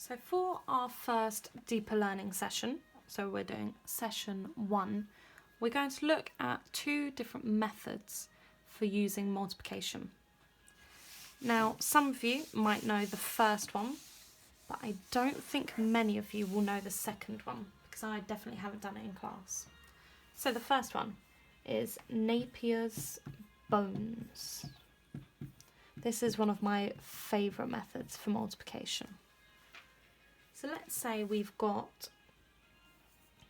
So for our first deeper learning session, so we're doing session 1, we're going to look at 2 different methods for using multiplication. Now, some of you might know the first one, but I don't think many of you will know the second one because I definitely haven't done it in class. So the first one is Napier's bones. This is one of my favourite methods for multiplication. So let's say we've got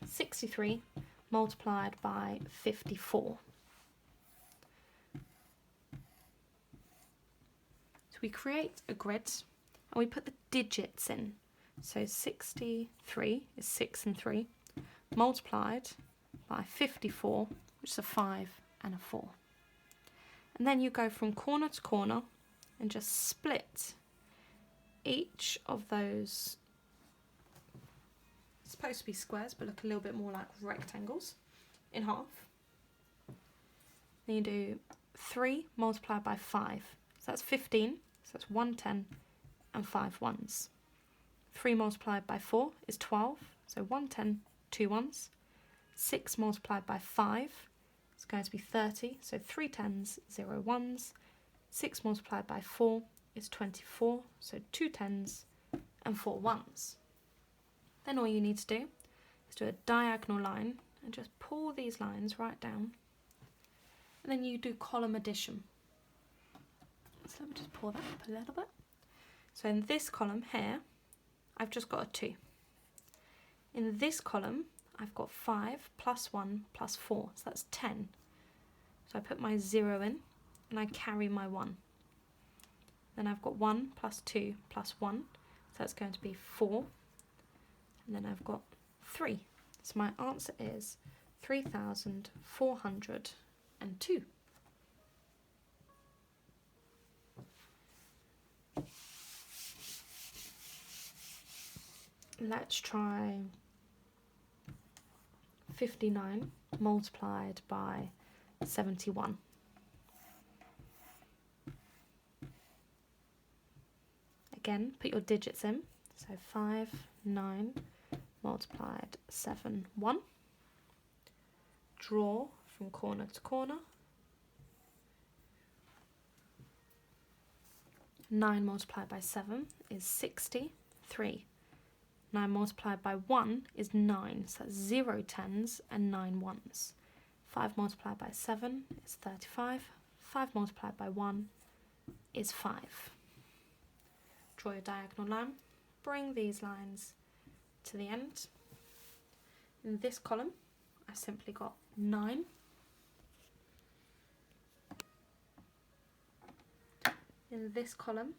63 multiplied by 54. So we create a grid and we put the digits in. So 63 is 6 and 3 multiplied by 54, which is a 5 and a 4. And then you go from corner to corner and just split each of those, it's supposed to be squares but look a little bit more like rectangles, in half. Then you do 3 multiplied by 5, so that's 15, so that's 1 10 and 5 ones. 3 multiplied by 4 is 12, so 1 10, 2 ones. 6 multiplied by 5 is going to be 30, so 3 10s, 0 ones. 6 multiplied by 4 is 24, so 2 10s and 4 ones. Then all you need to do is do a diagonal line and just pull these lines right down. And then you do column addition. So let me just pull that up a little bit. So in this column here, I've just got a 2. In this column, I've got 5 plus 1 plus 4, so that's 10. So I put my 0 in and I carry my 1. Then I've got 1 plus 2 plus 1, so that's going to be 4. And then I've got 3. So my answer is 3,402. Let's try 59 multiplied by 71. Again, put your digits in. So 5, 9 multiplied 7, 1. Draw from corner to corner. 9 multiplied by 7 is 63. 9 multiplied by 1 is 9, so that's 0 10s and 9 ones. 5 multiplied by 7 is 35. 5 multiplied by 1 is 5. Draw your diagonal line. Bring these lines to the end. In this column, I simply got 9. In this column,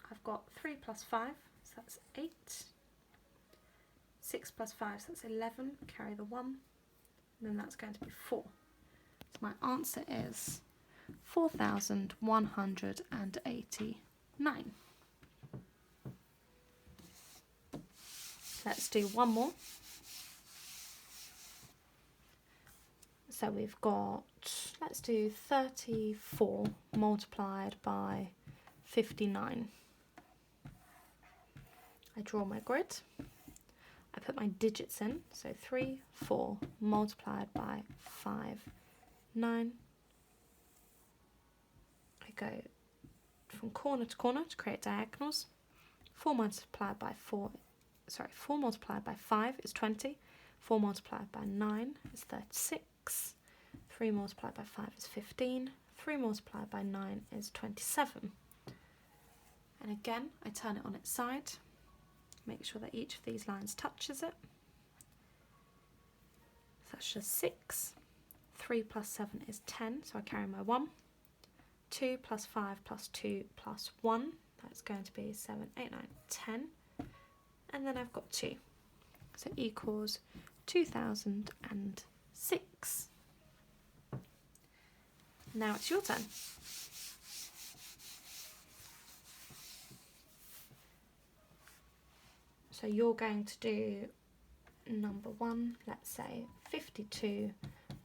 I've got 3 plus 5, so that's 8. 6 plus 5, so that's 11, carry the 1, and then that's going to be 4. So my answer is 4,189. Let's do one more. So we've got, let's do 34 multiplied by 59. I draw my grid. I put my digits in, so 3, 4 multiplied by 5, 9. I go from corner to corner to create diagonals. 4 multiplied by 5 is 20. 4 multiplied by 9 is 36. 3 multiplied by 5 is 15. 3 multiplied by 9 is 27. And again, I turn it on its side. Make sure that each of these lines touches it. So that's just 6. 3 plus 7 is 10, so I carry my 1. 2 plus 5 plus 2 plus 1, that's going to be 7, 8, 9, 10. And then I've got 2. So equals 2006. Now it's your turn. So you're going to do number 1, let's say 52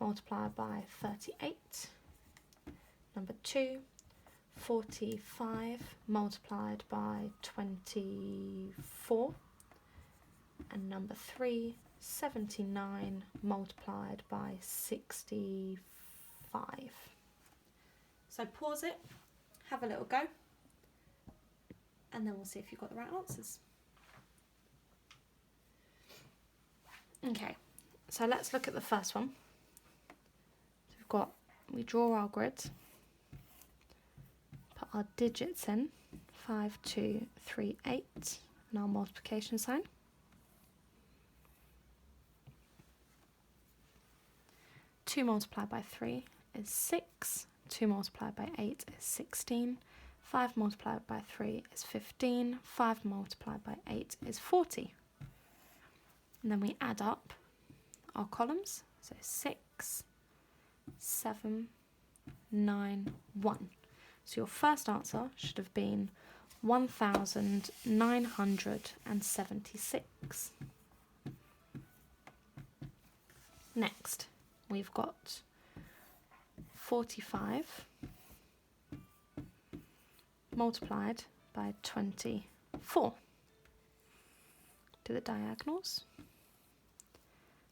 multiplied by 38. Number 2, 45 multiplied by 24. and number 3, 79 multiplied by 65. So pause it, have a little go, and then we'll see if you've got the right answers. Okay, so let's look at the first one. So we draw our grid, put our digits in, 5, 2, 3, 8, and our multiplication sign. Two multiplied by 3 is 6, 2 multiplied by 8 is 16, 5 multiplied by 3 is 15, 5 multiplied by 8 is 40. And then we add up our columns, so 6, 7, 9, 1. So your first answer should have been 1,976. Next, we've got 45 multiplied by 24. Do the diagonals.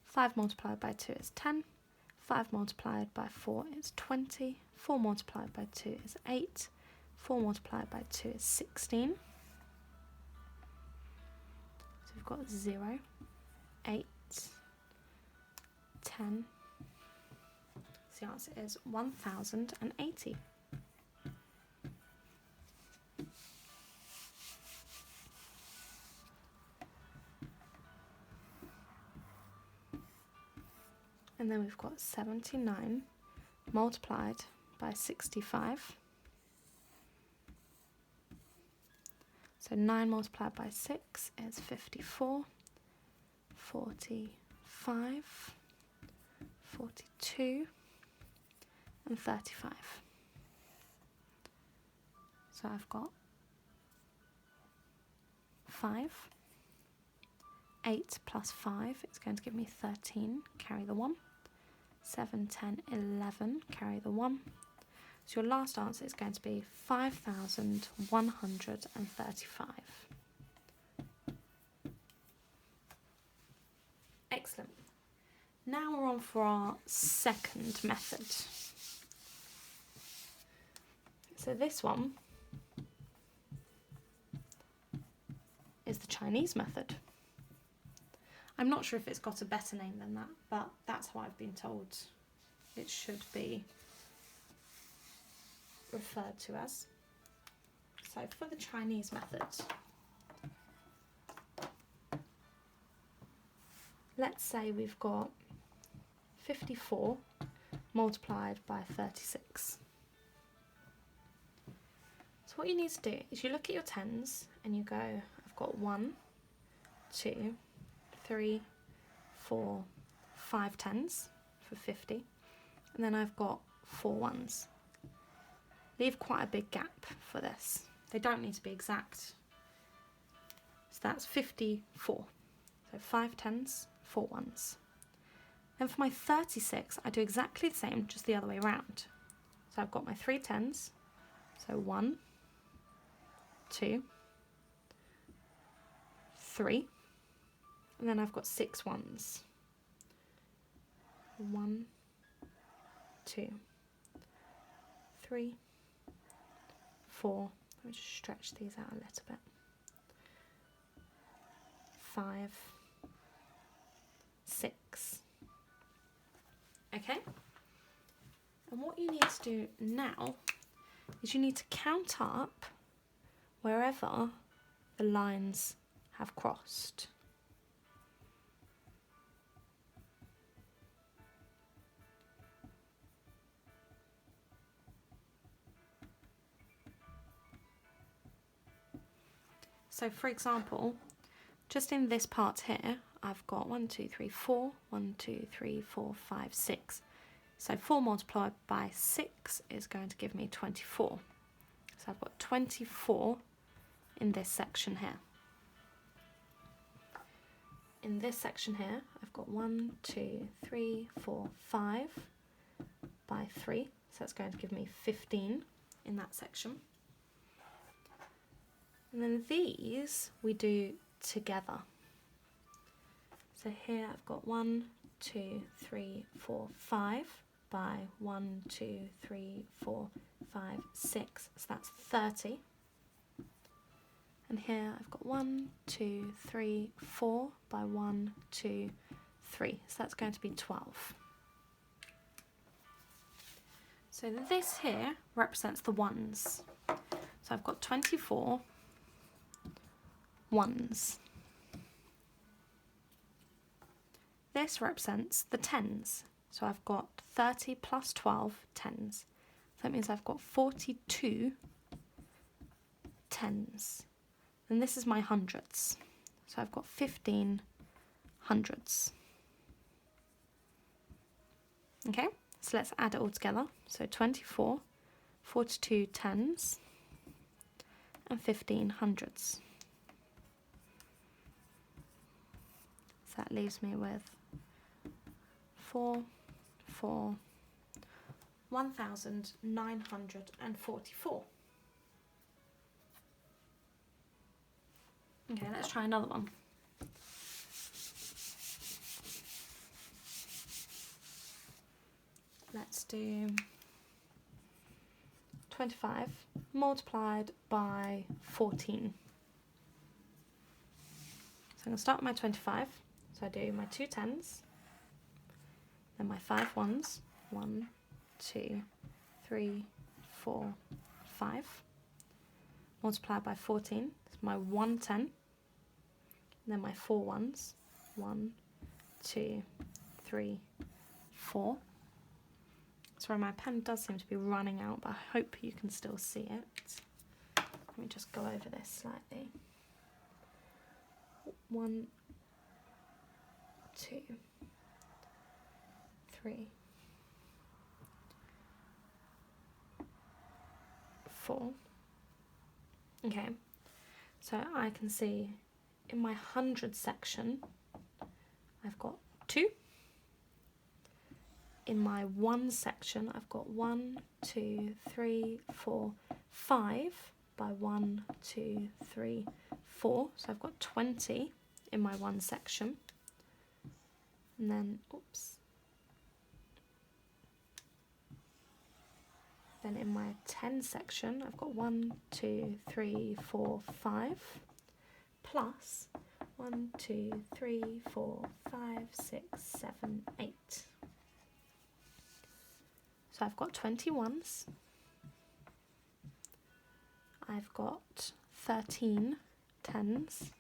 5 multiplied by 2 is 10. 5 multiplied by 4 is 20. 4 multiplied by 2 is 8. 4 multiplied by 2 is 16. So we've got 0, 8, 10. So the answer is 1,080. And then we've got 79 multiplied by 65. So 9 multiplied by 6 is 54, 45, 42, and 35. So I've got 5. 8 plus 5 is going to give me 13, carry the 1. 7, 10, 11, carry the 1. So your last answer is going to be 5,135. Excellent. Now we're on for our second method. So this one is the Chinese method. I'm not sure if it's got a better name than that, but that's how I've been told it should be referred to as. So for the Chinese method, let's say we've got 54 multiplied by 36. So what you need to do is you look at your tens and you go, I've got 1, 2, 3, 4, 5 tens for 50, and then I've got 4 ones. Leave quite a big gap for this. They don't need to be exact. So that's 54. So 5 tens, 4 ones. Then for my 36, I do exactly the same, just the other way around. So I've got my 3 tens, so 1, 2, 3. And then I've got 6 ones. 1, 2, 3, 4. Let me just stretch these out a little bit. 5, 6. Okay? And what you need to do now is you need to count up wherever the lines have crossed. So for example, just in this part here, I've got 1, 2, 3, 4, 1, 2, 3, 4, 5, 6. So 4 multiplied by 6 is going to give me 24. So I've got 24 in this section here. In this section here, I've got 1, 2, 3, 4, 5 by 3. So that's going to give me 15 in that section. And then these we do together. So here I've got 1, 2, 3, 4, 5 by 1, 2, 3, 4, 5, 6. So that's 30. And here I've got 1, 2, 3, 4 by 1, 2, 3. So that's going to be 12. So this here represents the ones. So I've got 24 ones. This represents the tens. So I've got 30 plus 12 tens. So that means I've got 42 tens. And this is my hundreds. So I've got 15 hundreds. Okay, so let's add it all together. So 24, 42 tens, and 15 hundreds. So that leaves me with 1,944. Okay, let's try another one. Let's do 25 multiplied by 14. So I'm going to start with my 25. So I do my 2 tens, then my 5 ones. 1, 2, 3, 4, 5. Multiplied by 14. It's my 1 10. And then my 4 ones. 1, 2, 3, 4. Sorry, my pen does seem to be running out, but I hope you can still see it. Let me just go over this slightly. 1, 2, 3, 4. Okay, so I can see in my hundred section, I've got 2. In my 1 section, I've got 1, 2, 3, 4, 5 by 1, 2, 3, 4. So I've got 20 in my 1 section. And then, oops. Then in my 10 section, I've got 1, 2, 3, 4, 5 plus 1, 2, 3, 4, 5, 6, 7, 8. So I've got 21s, I've got 13 tens,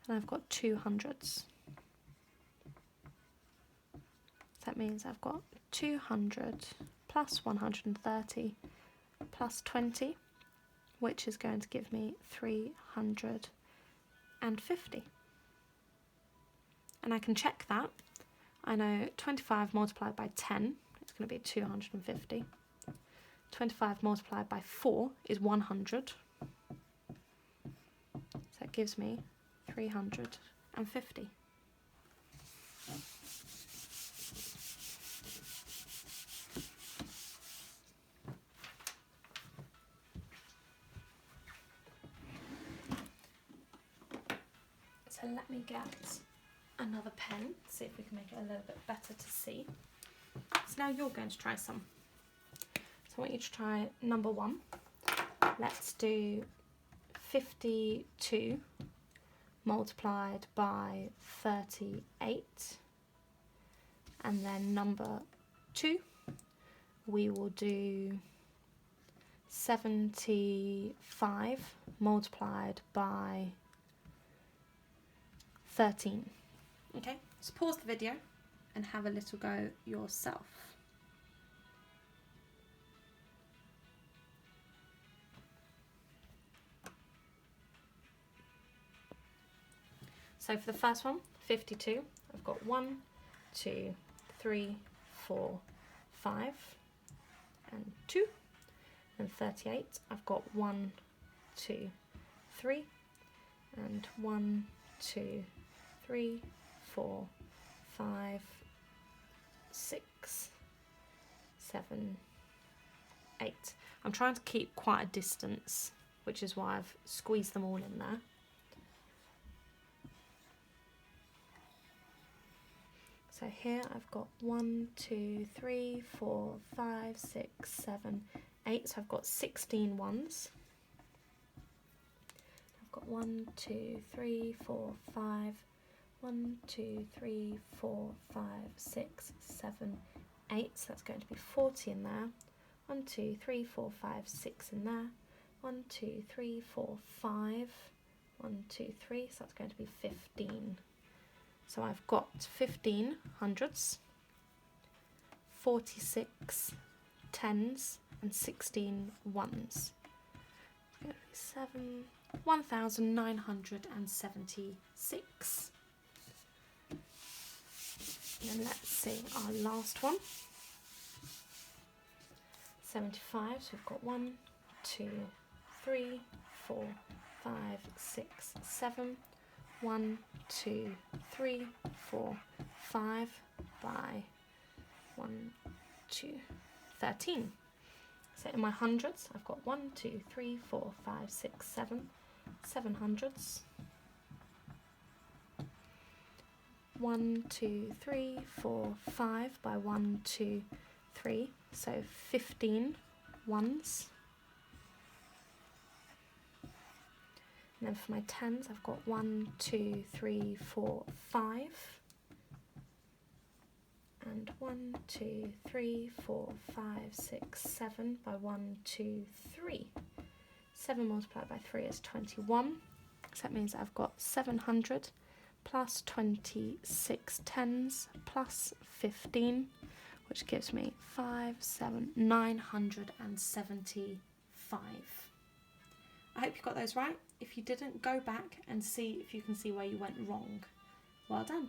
and I've got 2 hundreds. So that means I've got 200 plus 130 plus 20, which is going to give me 350. And I can check that. I know 25 multiplied by 10 is going to be 250. 25 multiplied by 4 is 100. So that gives me 350. So let me get another pen, see if we can make it a little bit better to see. So now you're going to try some. So I want you to try number 1. Let's do 52 multiplied by 38. And then number 2, we will do 75 multiplied by 13. Okay, so pause the video and have a little go yourself. So for the first one, 52, I've got 1, 2, 3, 4, 5, and 2. And 38, I've got 1, 2, 3, and 1, 2, 3, 4, 5, 6, 7, 8. I'm trying to keep quite a distance, which is why I've squeezed them all in there. So here I've got 1, 2, 3, 4, 5, 6, 7, 8. So I've got 16 ones. I've got 1, 2, 3, 4, 5. 1, 2, 3, 4, 5, 6, 7, 8. So that's going to be 40 in there. 1, 2, 3, 4, 5, 6 in there. 1, 2, 3, 4, 5. 1, 2, 3. So that's going to be 15. So I've got 15 hundreds, 46 tens, and 16 ones. It's going to be 1,976. And then let's see our last one. 75. So we've got 1, 2, 3, 4, 5, 6, 7. 1, 2, 3, 4, 5 by 1, 2, 13. So in my hundreds, I've got 1, 2, 3, 4, 5, 6, 7, 7 hundreds. 1, 2, 3, 4, 5 by 1, 2, 3. So 15 ones. And then for my tens, I've got 1, 2, 3, 4, 5. And 1, 2, 3, 4, 5, 6, 7 by 1, 2, 3. 7 multiplied by 3 is 21. So that means I've got 700 plus 26 tens plus 15, which gives me 975. I hope you got those right. If you didn't, go back and see if you can see where you went wrong. Well done.